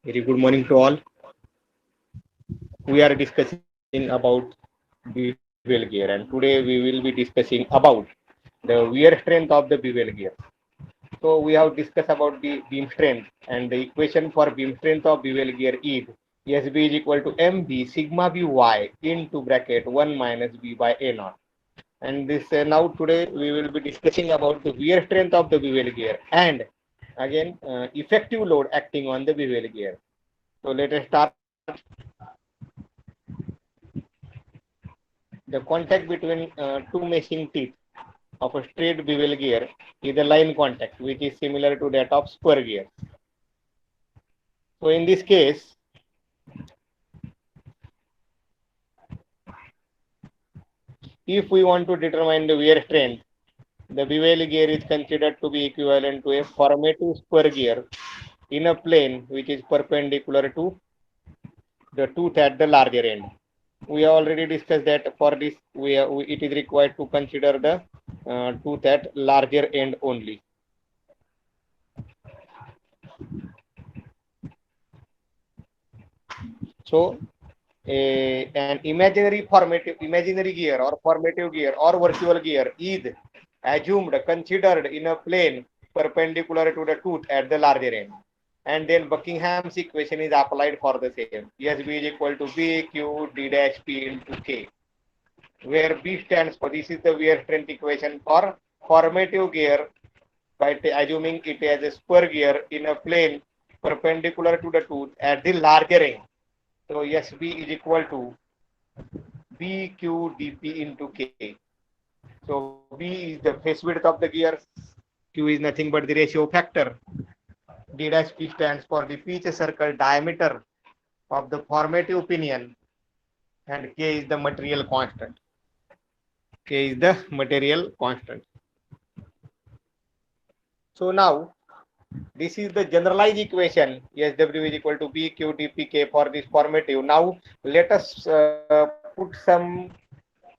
Very good morning to all. We are discussing about bevel gear, and today we will be discussing about the wear strength of the bevel gear. So we have discussed about the beam strength, and the equation for beam strength of bevel gear is SB is equal to MB sigma By into bracket 1 minus B by A naught. And this now today we will be discussing about the wear strength of the bevel gear and again effective load acting on the bevel gear. So let us start. The contact between two meshing teeth of a straight bevel gear is a line contact, which is similar to that of spur gear. So in this case, if we want to determine the wear strength, the bevel gear is considered to be equivalent to a formative spur gear in a plane which is perpendicular to the tooth at the larger end. We have already discussed that for this, it is required to consider the tooth at larger end only. So an imaginary gear or formative gear or virtual gear is assumed considered in a plane perpendicular to the tooth at the larger end, and then Buckingham's equation is applied for the same. SB is equal to B Q D dash P into K, where B stands for, this is the wear strength equation for formative gear by assuming it as a spur gear in a plane perpendicular to the tooth at the larger end. So SB is equal to BQDP into K. So B is the face width of the gear, Q is nothing but the ratio factor, D dash P stands for the pitch circle diameter of the formative pinion, and K is the material constant. K is the material constant. So now this is the generalized equation. SW is equal to BQDPK for this formative. Now let us put some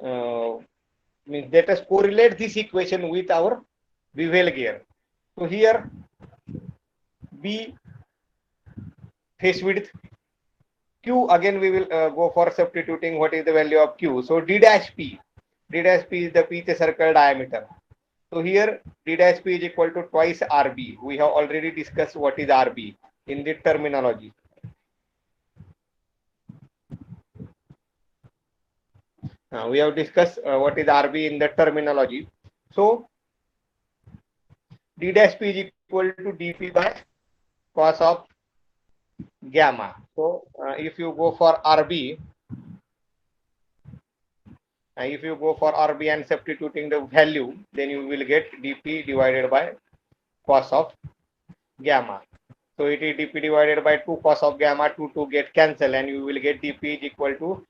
uh, let us correlate this equation with our bevel gear. So here B face width, Q again we will go for substituting what is the value of Q. So D dash P is the pitch circle diameter. So here D dash P is equal to twice RB. We have already discussed what is RB in the terminology. We have discussed what is RB in the terminology. So D dash P is equal to dP by cos of gamma. So if you go for RB, and substituting the value, then you will get dP divided by cos of gamma. So it is dP divided by 2 cos of gamma, 2 get cancel, and you will get dP is equal to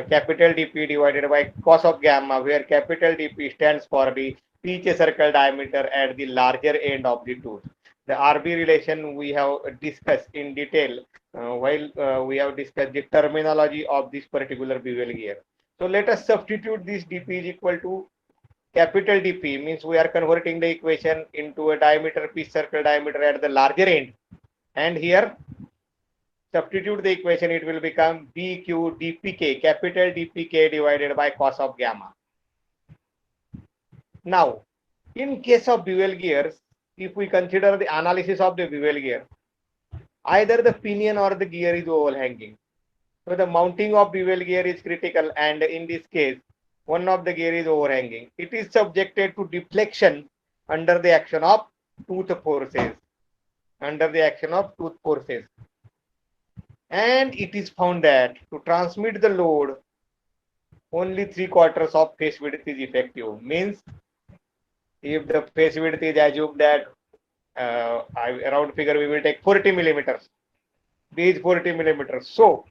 capital dP divided by cos of gamma, where capital dP stands for the pitch circle diameter at the larger end of the tooth. The RB relation we have discussed in detail while we have discussed the terminology of this particular bevel gear. So let us substitute this dP is equal to capital dP, means we are converting the equation into a diameter, pitch circle diameter at the larger end, and here substitute the equation, it will become BQ dPk, capital dPk divided by cos of gamma. Now in case of bevel gears, if we consider the analysis of the bevel gear, either the pinion or the gear is overhanging. So the mounting of bevel gear is critical, and in this case, one of the gear is overhanging. It is subjected to deflection under the action of tooth forces. And it is found that to transmit the load, only 3/4 of face width is effective. Means if the face width is assumed that around figure we will take 40 millimeters. B is 40 millimeters. So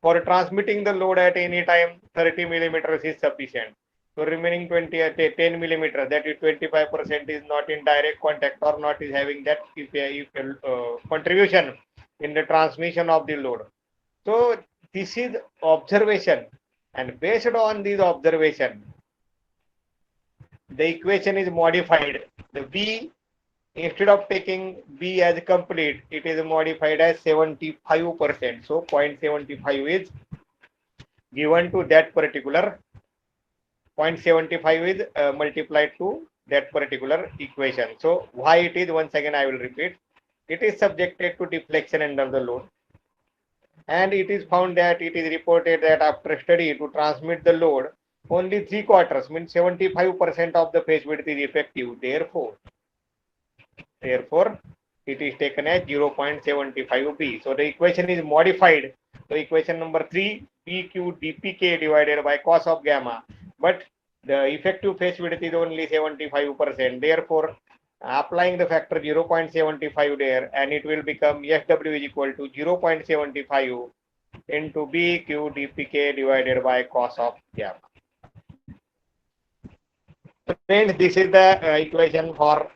for transmitting the load at any time, 30 millimeters is sufficient. So remaining 10 millimeters, that is 25% is not in direct contact or not is having that contribution in the transmission of the load. So this is observation, and based on this observation, the equation is modified. The B Instead of taking B as complete, it is modified as 75%. So 0.75 is given to that particular 0.75 is multiplied to that particular equation. So why it is, once again I will repeat, it is subjected to deflection under the load, and it is found that it is reported that after study to transmit the load, only 3/4 means 75% of the phase width is effective. Therefore, it is taken as 0.75b. So the equation is modified. So equation number 3, PQ dpk divided by cos of gamma. But the effective phase width is only 75%. Therefore, applying the factor 0.75 there, and it will become SW is equal to 0.75 into BQ dpk divided by cos of gamma. Friends, this is the equation for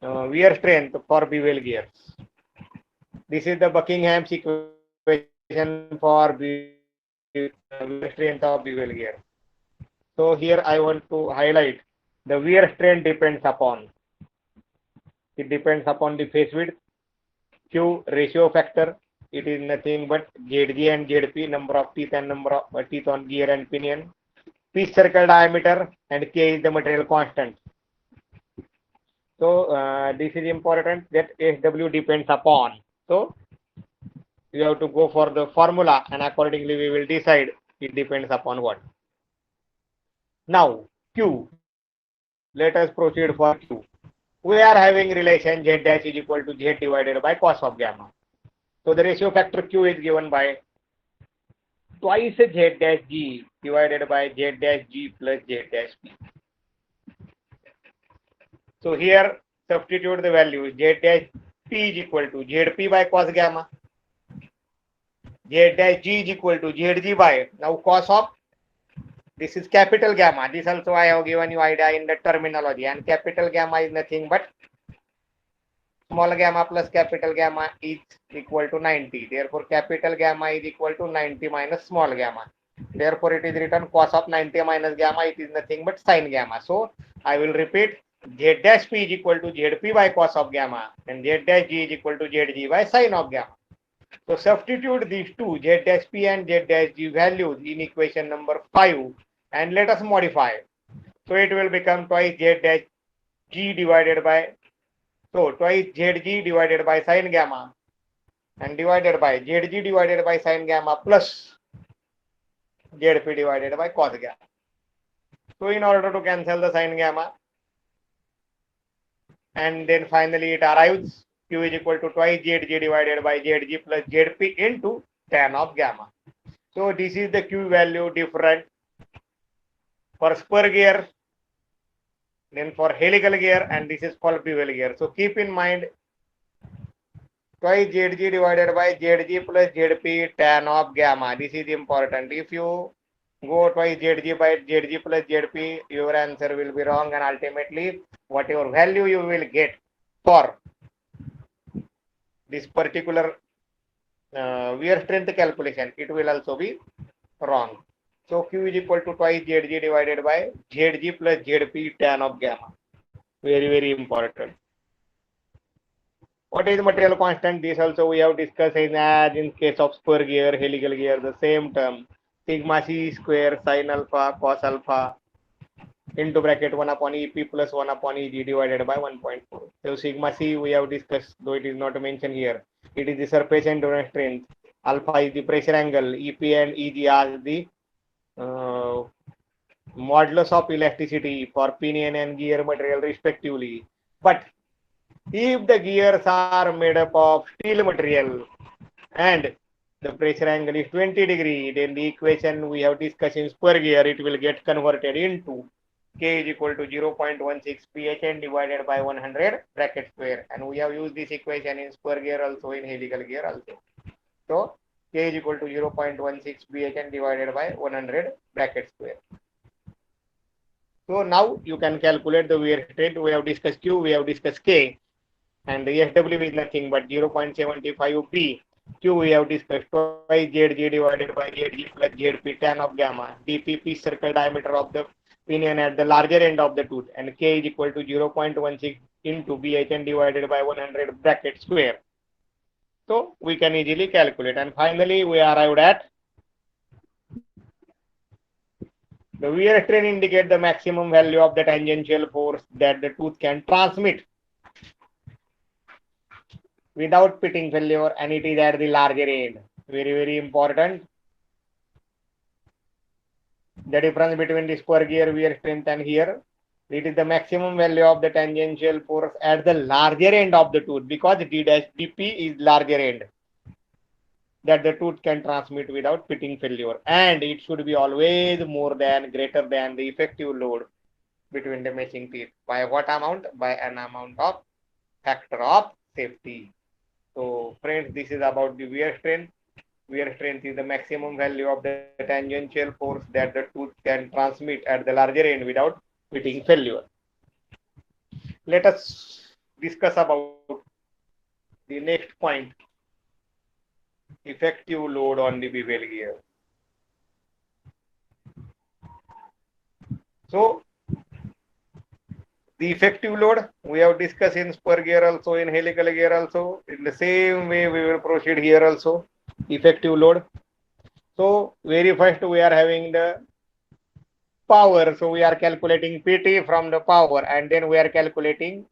wear strength for bevel gears. This is the Buckingham's equation for wear strength of bevel gear. So here I want to highlight the wear strength depends upon. It depends upon the phase width, Q ratio factor. It is nothing but ZG and ZP, number of teeth and number of teeth on gear and pinion. Pitch circle diameter, and K is the material constant. So this is important that SW depends upon. So you have to go for the formula, and accordingly we will decide it depends upon what. Now Q. Let us proceed for Q. We are having relation Z dash is equal to Z divided by cos of gamma. So the ratio factor Q is given by twice Z dash G divided by Z dash G plus Z dash P. So here substitute the value. Z dash P is equal to ZP by cos gamma. Z dash G is equal to ZG by, now cos of, this is capital gamma. This also I have given you idea in the terminology, and capital gamma is nothing but small gamma plus capital gamma is equal to 90. Therefore, capital gamma is equal to 90 minus small gamma. Therefore, it is written cos of 90 minus gamma. It is nothing but sin gamma. So, I will repeat, Z dash P is equal to ZP by cos of gamma, and Z dash G is equal to ZG by sin of gamma. So, substitute these two, Z dash P and Z dash G values in equation number 5, and let us modify. So, it will become twice Z dash G divided by, so twice ZG divided by sin gamma, and divided by ZG divided by sin gamma plus ZP divided by cos gamma. So in order to cancel the sin gamma, and then finally it arrives Q is equal to twice ZG divided by ZG plus ZP into tan of gamma. So this is the Q value different for spur gear, then for helical gear, and this is for bevel gear. So keep in mind twice ZG divided by ZG plus ZP tan of gamma. This is important. If you go twice ZG by ZG plus ZP, your answer will be wrong, and ultimately whatever value you will get for this particular wear strength calculation, it will also be wrong. So Q is equal to twice ZG divided by ZG plus ZP tan of gamma. Very, very important. What is material constant? This also we have discussed as in case of spur gear, helical gear, the same term. Sigma C square sin alpha cos alpha into bracket 1 upon EP plus 1 upon EG divided by 1.4. So sigma C we have discussed, though it is not mentioned here. It is the surface endurance strength. Alpha is the pressure angle. EP and EG are the modulus of elasticity for pinion and gear material respectively. But if the gears are made up of steel material and the pressure angle is 20 degree, then the equation we have discussed in spur gear, it will get converted into K is equal to 0.16 PHN divided by 100 bracket square. And we have used this equation in spur gear also, in helical gear also. So K is equal to 0.16 PHN divided by 100 bracket square. So now you can calculate the wear strength. We have discussed Q, we have discussed K, and the SW is nothing but 0.75 P. Q we have discussed twice ZG divided by ZG plus ZP tan of gamma. DP pitch circle diameter of the pinion at the larger end of the tooth, and K is equal to 0.16 into BHN divided by 100 bracket square. So we can easily calculate, and finally we arrived at the wear strain indicate the maximum value of the tangential force that the tooth can transmit without pitting failure, and it is at the larger end. Very important. The difference between the spur gear wear strength and here, it is the maximum value of the tangential force at the larger end of the tooth, because dP is larger end that the tooth can transmit without pitting failure, and it should be always more than greater than the effective load between the meshing teeth. By what amount? By an amount of factor of safety. So friends, this is about the wear strength. Wear strength is the maximum value of the tangential force that the tooth can transmit at the larger end without pitting failure. Let us discuss about the next point, effective load on the bevel gear. So the effective load we have discussed in spur gear also, in helical gear also. In the same way we will proceed here also. Effective load. So very first we are having the power. So we are calculating PT from the power, and then we are calculating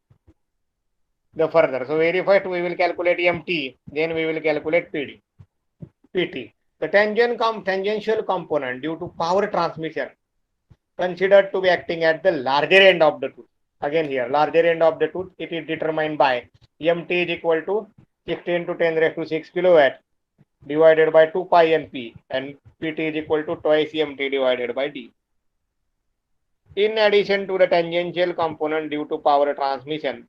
the further. So very first we will calculate MT, then we will calculate PT. The tangential component due to power transmission considered to be acting at the larger end of the tooth. Again here, larger end of the tooth, it is determined by MT is equal to 16 to 10 raised to 6 kilowatt divided by 2 pi NP, and PT is equal to twice MT divided by D. In addition to the tangential component due to power transmission,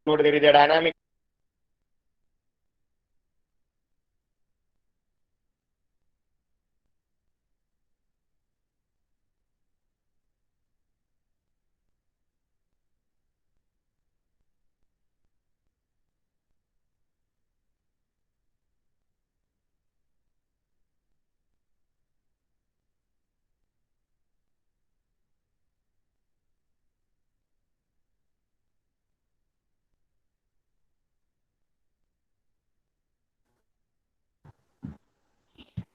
there is a dynamic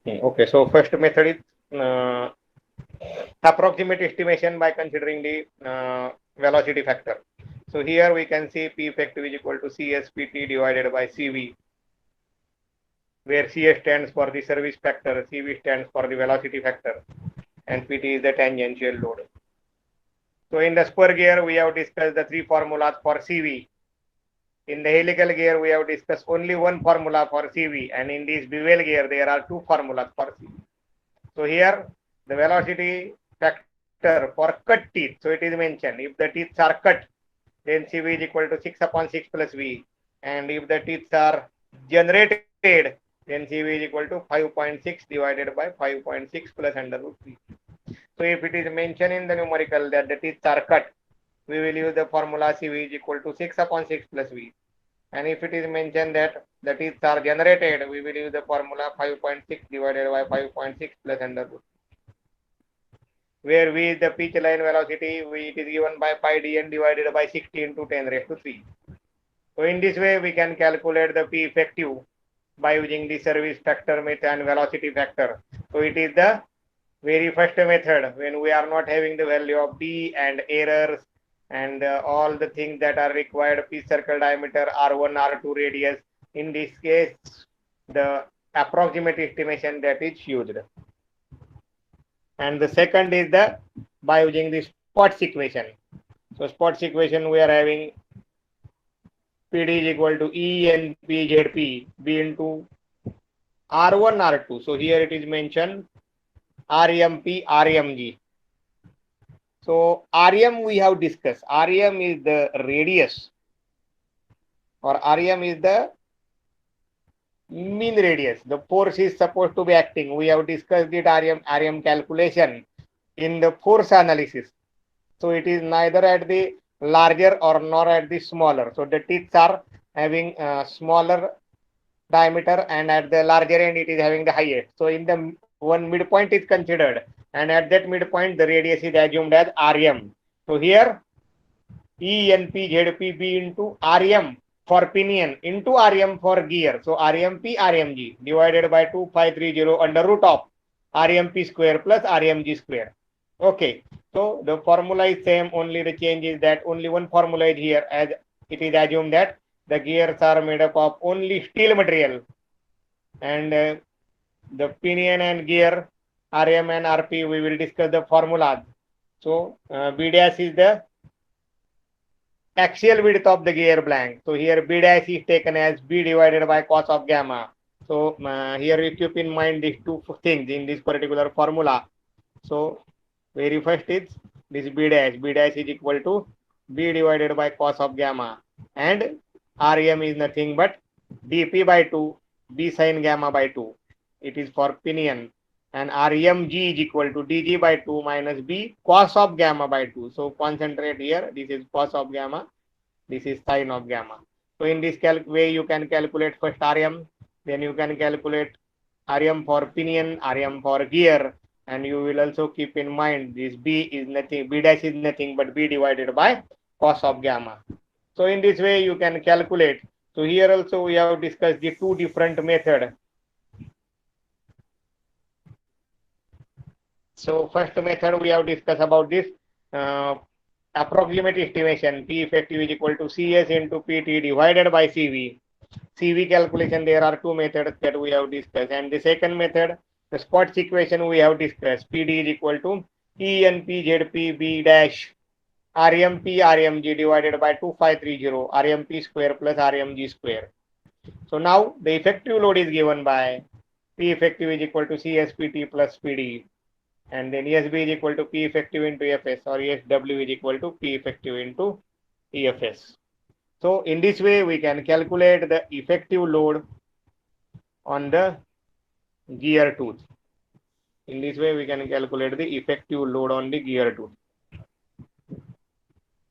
okay. So first method is approximate estimation by considering the velocity factor. So here we can see P effective is equal to CSPT divided by CV, where CS stands for the service factor, CV stands for the velocity factor, and PT is the tangential load. So in the spur gear, we have discussed the three formulas for CV. In the helical gear, we have discussed only one formula for CV, and in this bevel gear, there are two formulas for CV. So here, the velocity factor for cut teeth. So it is mentioned, if the teeth are cut, then CV is equal to 6 upon 6 plus V. And if the teeth are generated, then CV is equal to 5.6 divided by 5.6 plus under root 3. So if it is mentioned in the numerical that the teeth are cut, we will use the formula CV is equal to 6 upon 6 plus V. And if it is mentioned that the teeth are generated, we will use the formula 5.6 divided by 5.6 plus under root. Where V is the pitch line velocity, it is given by pi dn divided by 60 into 10 raised to 3. So in this way, we can calculate the P effective by using the service factor method and velocity factor. So it is the very first method when we are not having the value of D and errors and all the things that are required, P circle diameter, R1, R2 radius. In this case, the approximate estimation that is used. And the second is the by using the Spotts equation. So Spotts equation, we are having PD is equal to E and PZP B into R1, R2. So here it is mentioned RMP, RMG. So RM we have discussed. RM is the radius, or RM is the mean radius. The force is supposed to be acting. We have discussed it REM calculation in the force analysis. So it is neither at the larger or nor at the smaller. So the teeth are having smaller diameter, and at the larger end it is having the highest. So in the one midpoint is considered, and at that midpoint the radius is assumed as RM. So here ENP ZPB into RM for pinion into RM for gear. So RMP RMG divided by 2530 under root of RMP square plus RMG square. Okay, so the formula is same, only the change is that only one formula is here, as it is assumed that the gears are made up of only steel material, and the pinion and gear RM and RP we will discuss the formulas. So B dash is the axial width of the gear blank. So here B dash is taken as B divided by cos of gamma. So here you keep in mind these two things in this particular formula. So very first is this B dash. B dash is equal to B divided by cos of gamma, and Rem is nothing but dP by 2 B sin gamma by 2. It is for pinion, and RMG is equal to dG by 2 minus B cos of gamma by 2. So concentrate here, this is cos of gamma, this is sin of gamma. So in this way you can calculate first RM, then you can calculate RM for pinion, RM for gear, and you will also keep in mind this B is nothing, B dash is nothing but B divided by cos of gamma. So in this way you can calculate. So here also we have discussed the two different methods. So first method we have discussed about this approximate estimation. P effective is equal to CS into PT divided by CV. CV calculation, there are two methods that we have discussed. And the second method, the Scott's equation we have discussed. PD is equal to ENP ZP B dash RMP RMG divided by 2530 RMP square plus RMG square. So now the effective load is given by P effective is equal to CSPT plus PD, and then ESB is equal to P effective into EFS, or ESW is equal to P effective into EFS. So in this way we can calculate the effective load on the gear tooth. In this way we can calculate the effective load on the gear tooth.